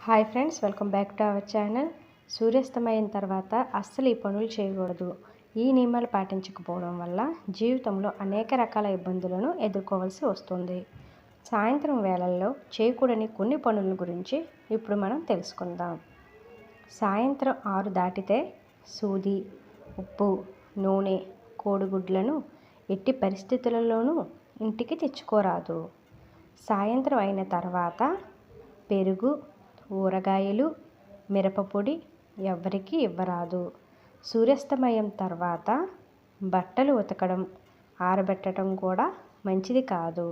Hi friends, welcome back to our channel. సూర్యాస్తమయం తర్వాత అస్సలు ఈ పనులు చేయకూడదు. ఈ నియమాలు పాటించకపోవడం వల్ల జీవితంలో అనేక రకాల ఇబ్బందులను ఎదుర్కోవాల్సి వస్తుంది. సాయంత్రం వేళల్లో చేయకూడని కొన్ని పనుల గురించి ఇప్పుడు మనం తెలుసుకుందాం. సాయంత్రం 6 దాటితే సూది, ఉప్పు, నూనె, కోడిగుడ్లను ఎట్టి పరిస్థితులలోనూ ఇంటికి తెచ్చుకోరాదు. సాయంత్రం అయిన తర్వాత పెరుగు, ఊరగాయలు, మిరపపొడి ఎవ్వరికీ ఇవ్వరాదు. సూర్యాస్తమయం తర్వాత బట్టలు ఉతకడం, ఆరబెట్టడం కూడా మంచిది కాదు.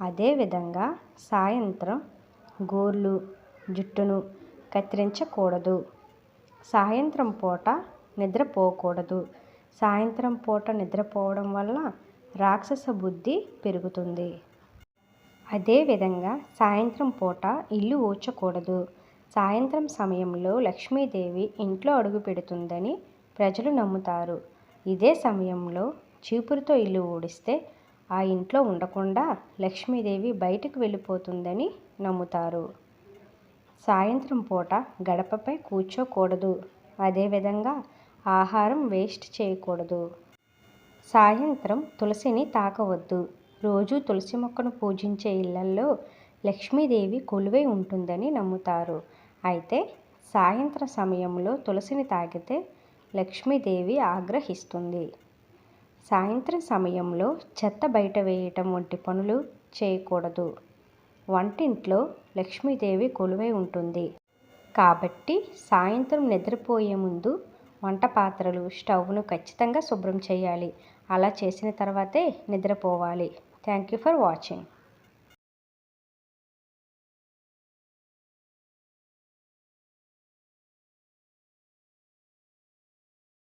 అదేవిధంగా సాయంత్రం గోర్లు, జుట్టును కత్తిరించకూడదు. సాయంత్రం పూట నిద్రపోకూడదు. సాయంత్రం పూట నిద్రపోవడం వల్ల రాక్షస బుద్ధి పెరుగుతుంది. అదేవిధంగా సాయంత్రం పూట ఇల్లు ఊడ్చకూడదు. సాయంత్రం సమయంలో లక్ష్మీదేవి ఇంట్లో అడుగు పెడుతుందని ప్రజలు నమ్ముతారు. ఇదే సమయంలో చీపురుతో ఇల్లు ఊడిస్తే ఆ ఇంట్లో ఉండకుండా లక్ష్మీదేవి బయటకు వెళ్ళిపోతుందని నమ్ముతారు. సాయంత్రం పూట గడపపై కూర్చోకూడదు. అదేవిధంగా ఆహారం వేస్ట్ చేయకూడదు. సాయంత్రం తులసిని తాకవద్దు. రోజు తులసి మొక్కను పూజించే ఇళ్లల్లో లక్ష్మీదేవి కొలువై ఉంటుందని నమ్ముతారు. అయితే సాయంత్రం సమయంలో తులసిని తాకితే లక్ష్మీదేవి ఆగ్రహిస్తుంది. సాయంత్రం సమయంలో చెత్త బయట వేయటం వంటి పనులు చేయకూడదు. వంటింట్లో లక్ష్మీదేవి కొలువై ఉంటుంది కాబట్టి సాయంత్రం నిద్రపోయే ముందు వంట పాత్రలు, స్టవ్ను ఖచ్చితంగా శుభ్రం చేయాలి. అలా చేసిన తర్వాతే నిద్రపోవాలి. Thank you for watching.